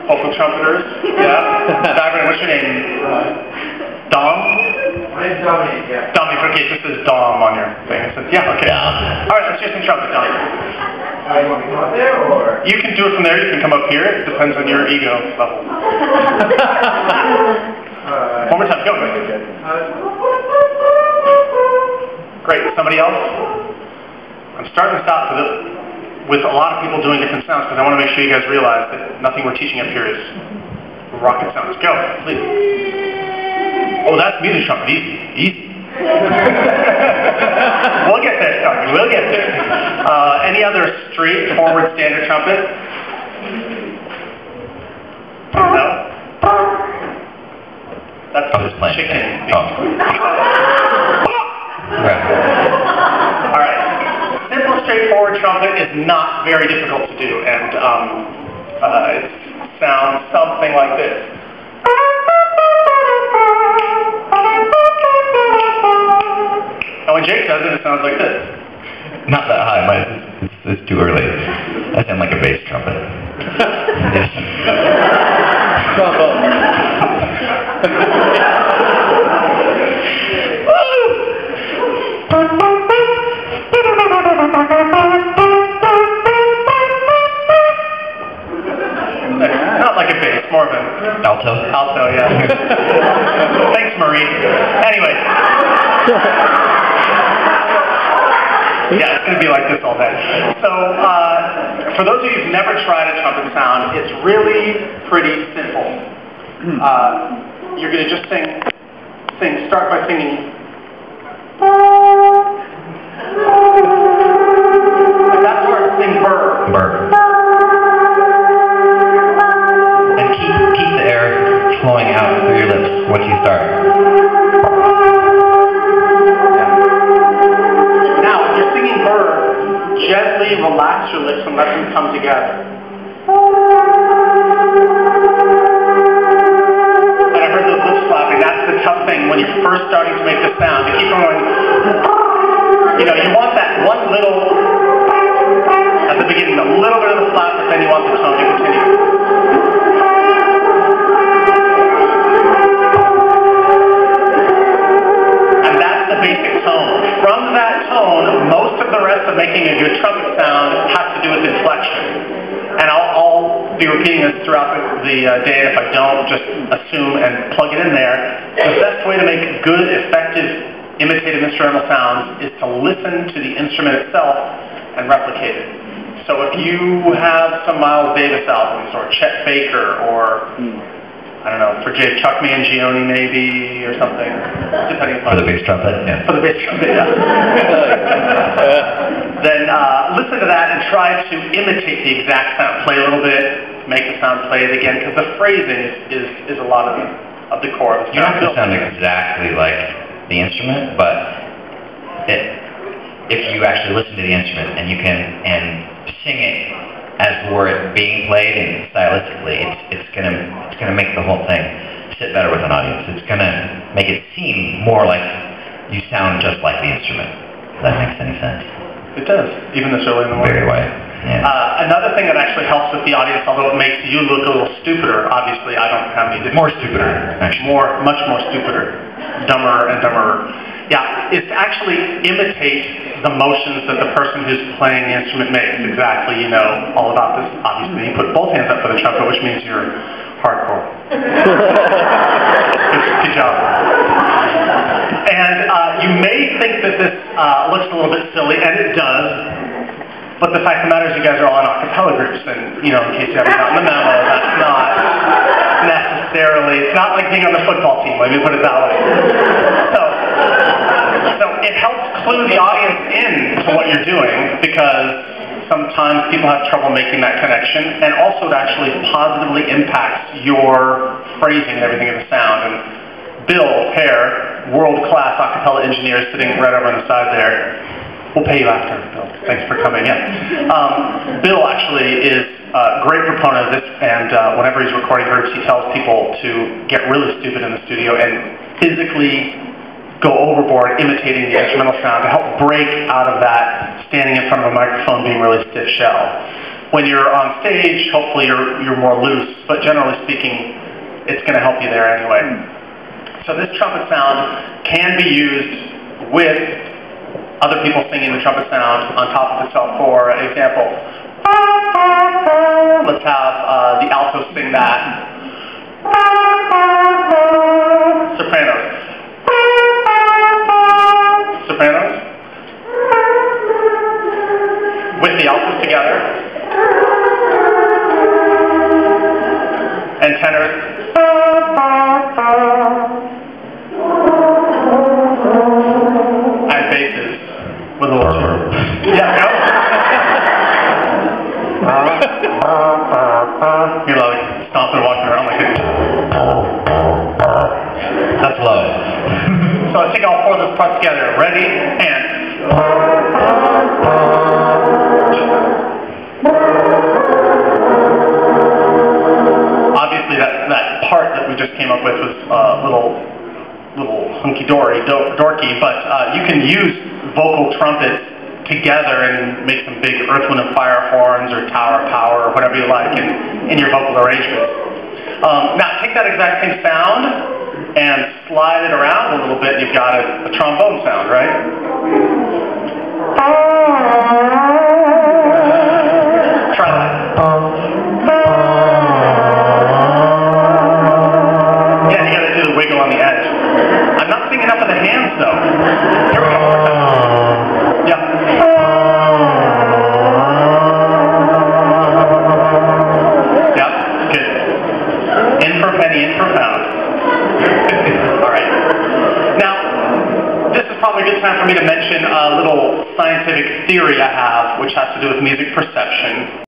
vocal trumpeters. Yeah. Diver, what's your name? Dom? My name's Dominic, yeah. Dominic, okay, just says Dom on your thing. It says, yeah, okay. Yeah. Alright, let's do some trumpet, Dom. You want me to come up there, or? You can do it from there, you can come up here. It depends on your ego level. One more time, go. Great, somebody else? I'm starting this out with a lot of people doing different sounds because I want to make sure you guys realize that nothing we're teaching up here is rocket sounds. Go, please. Oh, that's music trumpet. Easy. We'll get there, Tony. We'll get there. Any other straightforward standard trumpet? No? That's just chicken. All right. Simple, straightforward trumpet is not very difficult to do, and it sounds something like this. And when Jake does it, it sounds like this. Not that high, it's too early. I sound like a bass trumpet. Not like a bass, more of an alto. Alto, yeah. Thanks, Marie. Anyway. Yeah, it's going to be like this all day. So, for those of you who've never tried a trumpet sound, it's really pretty simple. You're going to just start by singing. And that's where it's sing burr. Burr. And keep the air flowing out through your lips once you start. Gently relax your lips and let them come together. And I heard those lips flapping. That's the tough thing when you're first starting to make the sound. To keep going, you want that one little, at the beginning, a little bit of the flap, but then you want the tone to continue. And that's the basic tone. From that tone, most of the rest of making a good trumpet sound has to do with inflection. And I'll be repeating this throughout the day. If I don't, just assume and plug it in there. The best way to make good, effective, imitative instrumental sounds is to listen to the instrument itself and replicate it. So if you have some Miles Davis albums, or Chet Baker, or I don't know, for Jay, Chuck Mangione maybe, or something, depending upon... For the bass trumpet, yeah. For the bass trumpet, yeah. Then listen to that and try to imitate the exact sound. Play a little bit, make the sound, play it again, because the phrasing is a lot of the core of the sound. You don't have to sound exactly like the instrument, but if you actually listen to the instrument and you can sing it as were it being played and stylistically, it's gonna make the whole thing sit better with an audience. It's gonna make it seem more like you sound just like the instrument. If that makes any sense. It does, even this early in the morning. Very way. Yeah. Another thing that actually helps with the audience, although it makes you look a little stupider, obviously I don't have any more stupider, actually. Much more stupider. Dumber and dumberer. Yeah, it's actually imitate the motions that the person who's playing the instrument makes. Exactly, all about this. Obviously, you put both hands up for the trumpet, which means you're hardcore. Good job. And you may think that this looks a little bit silly, and it does. But the fact of the matter is you guys are all in a cappella groups, and, in case you haven't gotten the memo, that's not necessarily, it's not like being on the football team, let me put it that way. So it helps clue the audience in to what you're doing, because sometimes people have trouble making that connection, and also it actually positively impacts your phrasing and everything of the sound. And Bill Hare, world-class a cappella engineer sitting right over on the side there, we'll pay you after, Bill. Thanks for coming in. Bill actually is a great proponent of this, and whenever he's recording groups, he tells people to get really stupid in the studio and physically go overboard imitating the instrumental sound to help break out of that standing in front of a microphone being really stiff shell. When you're on stage, hopefully you're more loose, but generally speaking, it's going to help you there anyway. So this trumpet sound can be used with other people singing the trumpet sound on top of itself. For example, let's have the alto sing that. Sopranos. Sopranos. With the altos together. And tenors. And basses. With a little yeah, go. You're like stomping and walking around like it. That's low. So I take all four of those parts together. Ready? And. Obviously that part that we just came up with was a little hunky-dory, dorky, but you can use vocal trumpets together and make some big Earth, Wind & Fire horns or Tower of Power or whatever you like in your vocal arrangement. Now take that exact same sound and slide it around a little bit, and you've got a trombone sound, right? Try that. Yeah, you gotta do the wiggle on the edge. I'm not singing up in the hands though. Here we go, one more time. Yeah. Yeah, good. In for penny, in for pound. All right. Now, this is probably a good time for me to mention a little scientific theory I have, which has to do with music perception.